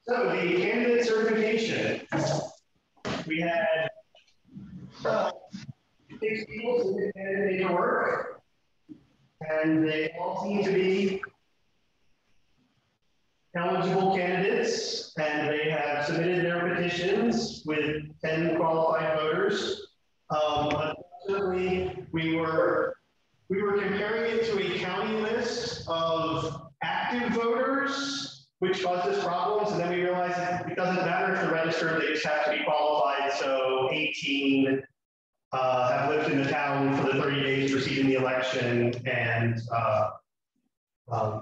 So the candidate certification, we had 6 people submit candidate paperwork, and they all seem to be eligible candidates, and they have submitted their petitions with 10 qualified voters. Unfortunately, we were comparing it to a county list of active voters, which caused us problems, and then we realized it doesn't matter if they're registered, they just have to be qualified. So 18 have lived in the town for the 30 days preceding the election and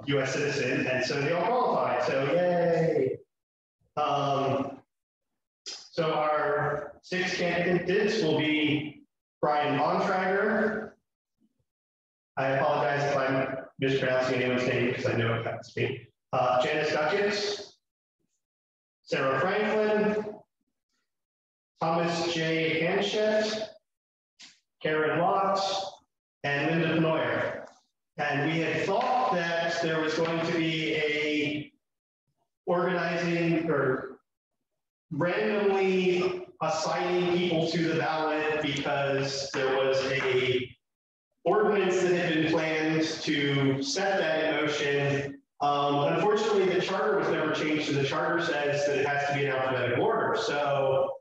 US citizen, and so they all qualified, so yay. So our 6 candidates will be Brian Bontrager. I apologize if I'm mispronouncing anyone's name because I know it happens to me. Janice Duckett, Sarah Franklin, Thomas J. Hanchett, Karen Lott, and Linda Penoyer. And we had thought that there was going to be a organizing or randomly assigning people to the ballot because there was a ordinance that had been planned to set that in motion. Unfortunately, the charter was never changed, and the charter says that it has to be in alphabetical order. So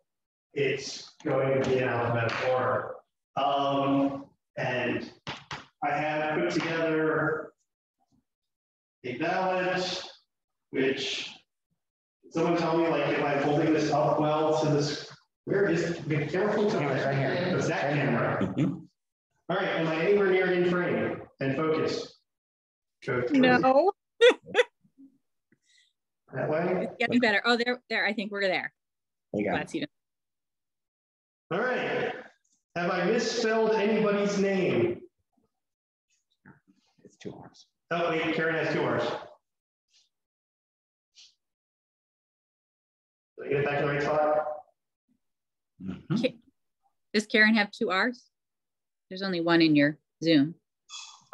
it's going to be in alphabetical order. And I have put together a ballot, which someone tell me, like, if I'm holding this up well to this, where is it? Be careful. It's right here. It's that camera. All right, am I anywhere near in frame and focus? No. That way? It's getting better. Oh, there. I think we're there. There you go. That's even. All right. Have I misspelled anybody's name? It's 2 R's. Oh, wait, Karen has 2 R's. Did I get it back in the right spot? Does Karen have 2 R's? There's only 1 in your Zoom.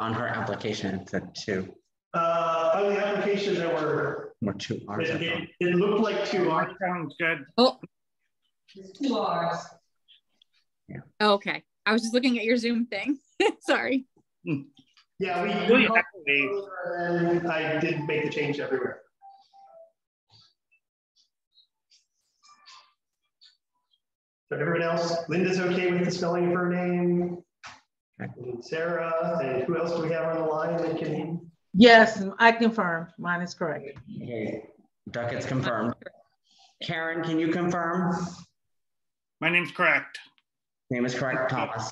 On her application, it said 2. On the application, there were 2 R's. it looked like 2 R's. Sounds good. Oh, There's 2 R's. Yeah. oh, okay. I was just looking at your Zoom thing. Sorry. Yeah, and I did make the change everywhere. So everyone else, Linda's okay with the spelling of her name. And Sarah, and who else do we have on the line that can? Yes, I confirm. Mine is correct. Okay. Duckett's confirmed. Karen, can you confirm? My name's correct. Name is correct, Thomas.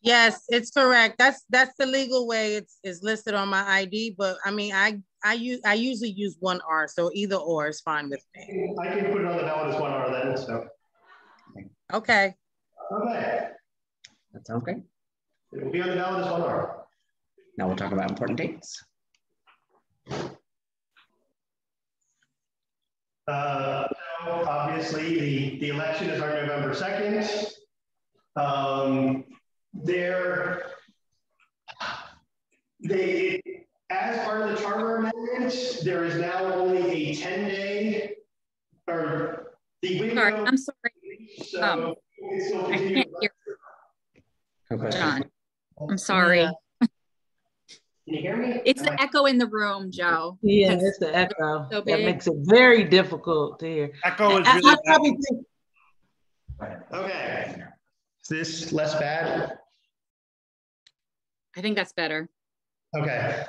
Yes, it's correct. That's the legal way it's listed on my ID. But I mean, I usually use 1 R, so either or is fine with me. I can put it on the ballot as 1 R then. So. Okay. Okay. That sounds great. It will be on the ballot as 1 R. Now we'll talk about important dates. So obviously, the election is on November 2nd. As part of the charter amendment, there is now only a 10-day, or the window. Sorry, I'm sorry. So I can't hear. Okay. John, I'm sorry. Yeah. Can you hear me? It's the echo in the room, Joe. Yeah, it's the echo. So that big. makes it very difficult to hear. Echo is I really probably bad. think Okay. Is this less bad? I think that's better. Okay.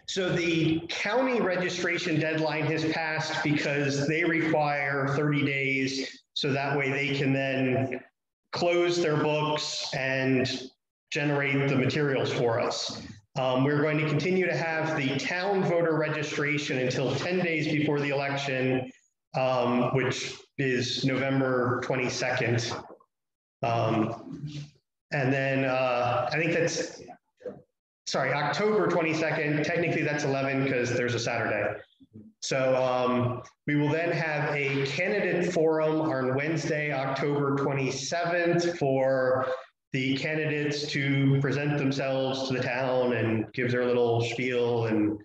So the county registration deadline has passed because they require 30 days. So that way they can then close their books and generate the materials for us. We're going to continue to have the town voter registration until 10 days before the election, which is November 22nd. And then I think that's, sorry, October 22nd. Technically that's 11 because there's a Saturday. So we will then have a candidate forum on Wednesday, October 27th for the candidates to present themselves to the town and give their little spiel and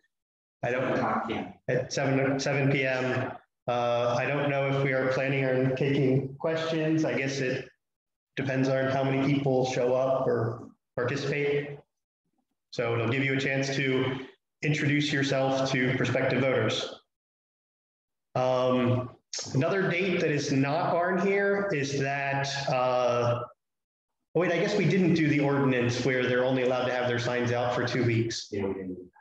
I don't, Yeah. at 7 p.m. I don't know if we are planning on taking questions. I guess it depends on how many people show up or participate. So it'll give you a chance to introduce yourself to prospective voters. Another date that is not on here is that, wait, I guess we didn't do the ordinance where they're only allowed to have their signs out for 2 weeks.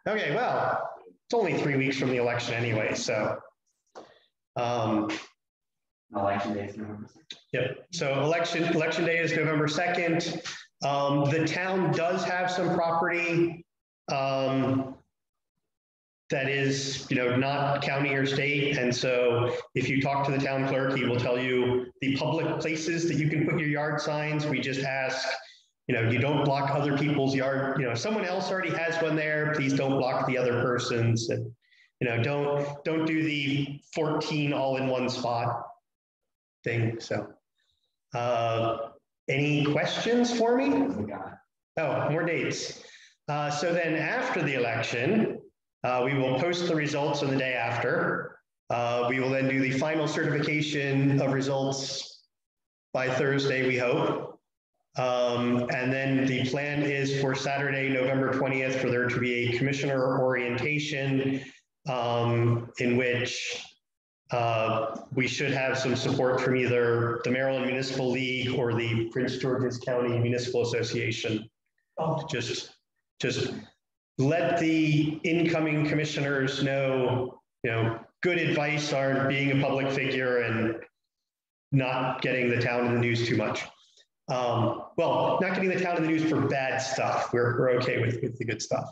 Okay, well, it's only 3 weeks from the election anyway, so. Election day is November 2nd. Yep, so election day is November 2nd. The town does have some property that is, not county or state. And so if you talk to the town clerk, he will tell you the public places that you can put your yard signs. We just ask, you don't block other people's yard. If someone else already has one there, please don't block the other person's. And, don't do the 14 all in one spot thing. So, any questions for me? Oh, more dates. So then after the election, we will post the results on the day after. We will then do the final certification of results by Thursday, we hope. And then the plan is for Saturday, November 20th, for there to be a commissioner orientation in which we should have some support from either the Maryland Municipal League or the Prince George's County Municipal Association. Just let the incoming commissioners know, good advice on being a public figure and not getting the town in the news too much. Well, not getting the town in the news for bad stuff. We're okay with the good stuff.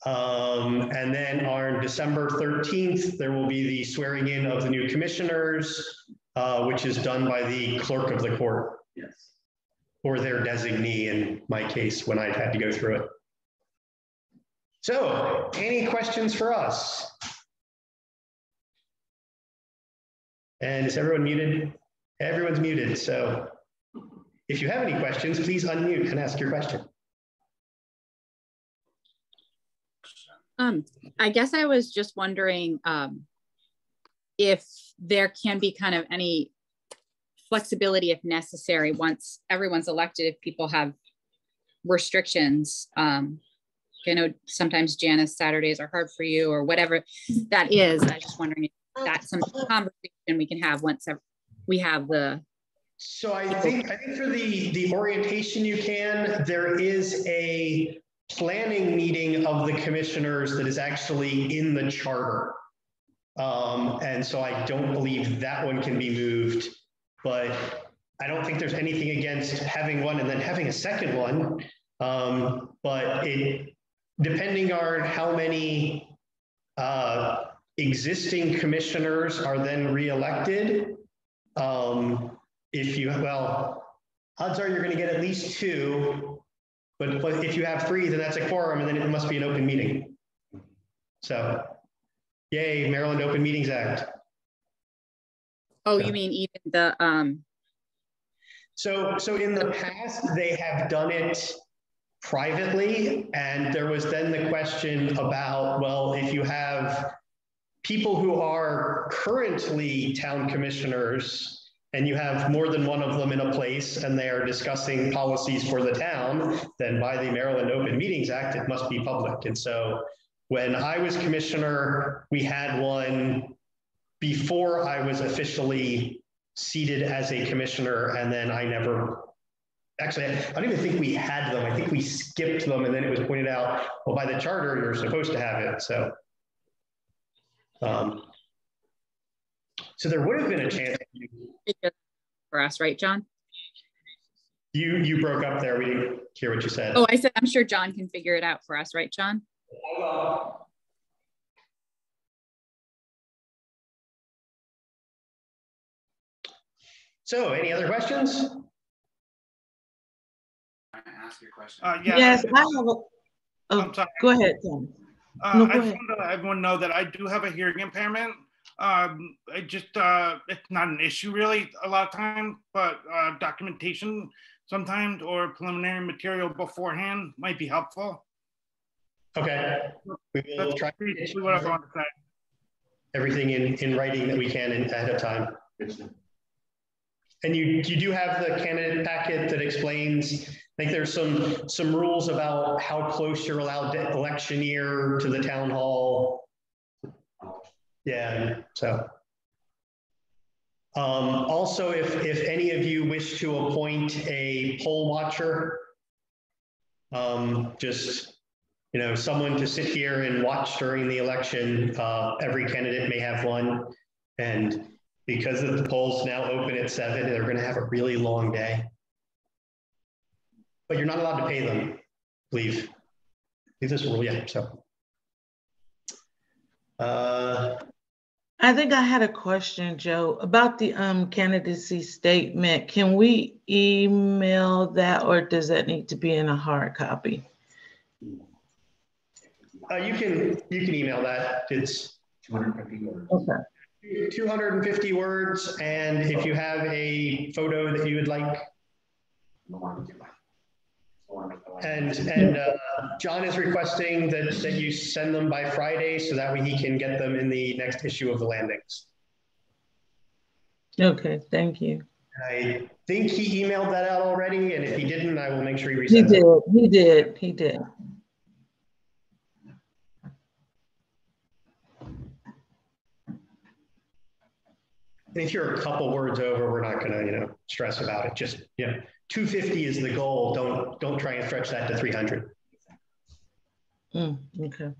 And then on December 13th, there will be the swearing in of the new commissioners, which is done by the clerk of the court. Yes. Or their designee in my case when I had to go through it. So, any questions for us? And is everyone muted? Everyone's muted, so if you have any questions, please unmute and ask your question. I guess I was just wondering if there can be kind of any flexibility if necessary once everyone's elected, if people have restrictions. I know sometimes Janice, Saturdays are hard for you or whatever that is. I was just wondering if that's some conversation we can have once we have the. So I think for the orientation you can, there is a planning meeting of the commissioners that is actually in the charter. And so I don't believe that one can be moved, but I don't think there's anything against having one and then having a second one. But depending on how many existing commissioners are then reelected, odds are you're going to get at least 2. But if you have 3, then that's a quorum, and then it must be an open meeting. So, yay, Maryland Open Meetings Act. Oh, you mean even the So in the past, they have done it privately, and there was then the question about, well, if you have people who are currently town commissioners and you have more than one of them in a place and they are discussing policies for the town, then by the Maryland Open Meetings Act, it must be public. And so when I was commissioner, we had one before I was officially seated as a commissioner, and then I never, actually, I don't even think we had them. I think we skipped them, and then it was pointed out, well, by the charter, you're supposed to have it. So, so there would have been a chance. For us, right, John? You broke up there. We didn't hear what you said. Oh, I said, I'm sure John can figure it out for us, right, John? So any other questions? I ask you a question. Yes, I have a, I'm sorry. Go ahead, Tim. I just want to let everyone know that I do have a hearing impairment. It's not an issue really a lot of time, but documentation sometimes or preliminary material beforehand might be helpful. Okay. We will That's try to get basically what I was going to say. everything in writing that we can ahead of time. And you do have the candidate packet that explains, I think there's some rules about how close you're allowed to electioneer to the town hall. Yeah, so. Also, if any of you wish to appoint a poll watcher, just, someone to sit here and watch during the election, every candidate may have one. And because the polls now open at 7, they're going to have a really long day. But you're not allowed to pay them. Leave this rule, yeah. So, I think I had a question, Joe, about the candidacy statement. Can we email that, or does that need to be in a hard copy? you can email that. It's 250 words. Okay. 250 words, and if you have a photo that you would like. And John is requesting that you send them by Friday, so that way he can get them in the next issue of the Landings. Okay, thank you. I think he emailed that out already, and if he didn't, I will make sure he resends it. He did. And if you're a couple words over, we're not going to, stress about it. Just, 250 is the goal. Don't try and stretch that to 300. Okay.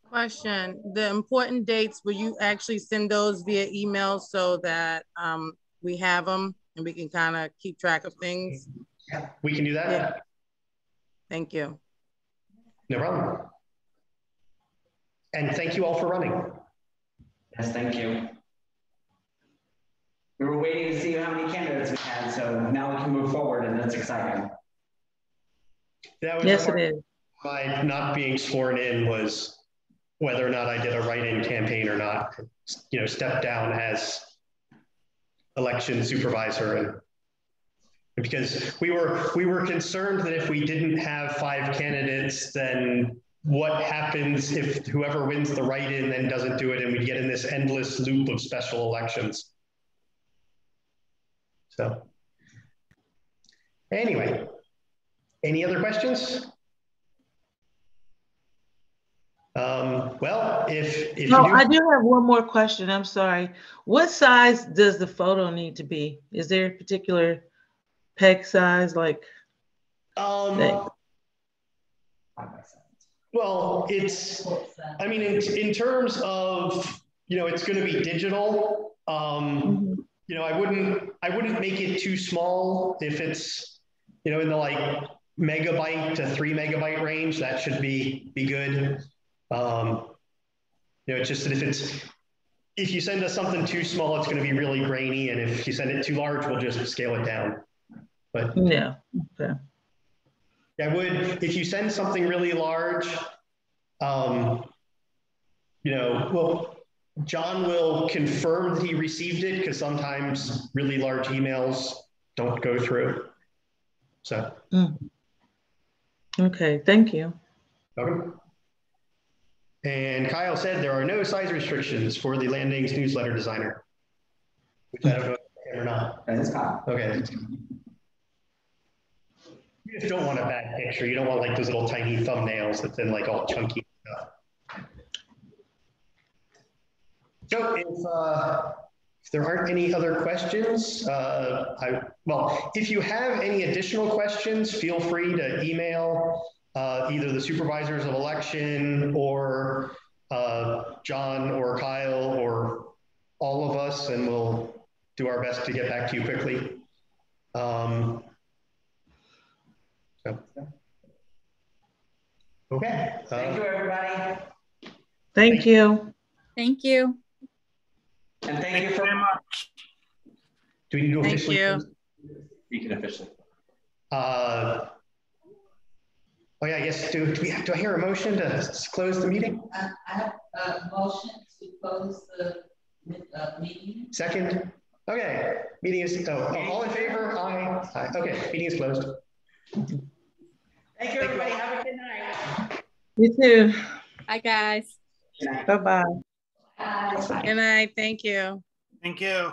Question, the important dates, will you actually send those via email so that we have them and we can kind of keep track of things? Yeah, we can do that. Yeah. Thank you. No problem. And thank you all for running. Yes, thank you. We were waiting to see how many candidates we had, so now we can move forward, and that's exciting. That was Yes, it is. My not being sworn in was whether or not I did a write-in campaign or not. Stepped down as election supervisor, and because we were concerned that if we didn't have 5 candidates, then what happens if whoever wins the write-in then doesn't do it, and we get in this endless loop of special elections. So anyway, any other questions? Well, if you do. I do have one more question. I'm sorry. What size does the photo need to be? Is there a particular peg size, like? Well, it's, in terms of, it's going to be digital. I wouldn't make it too small. If it's, in the like megabyte to 3 megabyte range, that should be good. It's just that if you send us something too small, it's going to be really grainy, and if you send it too large, we'll just scale it down. But yeah, okay. I would, if you send something really large, well, John will confirm that he received it, because sometimes really large emails don't go through. So. Okay, thank you. Okay. And Kyle said there are no size restrictions for the Landings newsletter designer, which I don't know if that's or not. That is Kyle. Okay. You just don't want a bad picture. You don't want like those little tiny thumbnails that's then like all chunky stuff. So if there aren't any other questions, well, if you have any additional questions, feel free to email either the supervisors of election or John or Kyle or all of us, and we'll do our best to get back to you quickly. Okay. Thank you, everybody. Thank you. Thank you. And thank you very much. Do we need to Thank officially? you. You can officially. Oh yeah, I guess, do I hear a motion to close the meeting? I have a motion to close the meeting. Second? Okay, meeting is, all in favor? Aye. Okay, meeting is closed. Thank you, everybody. Have a good night. You too. Bye, guys. Bye-bye. Good night. Thank you. Thank you.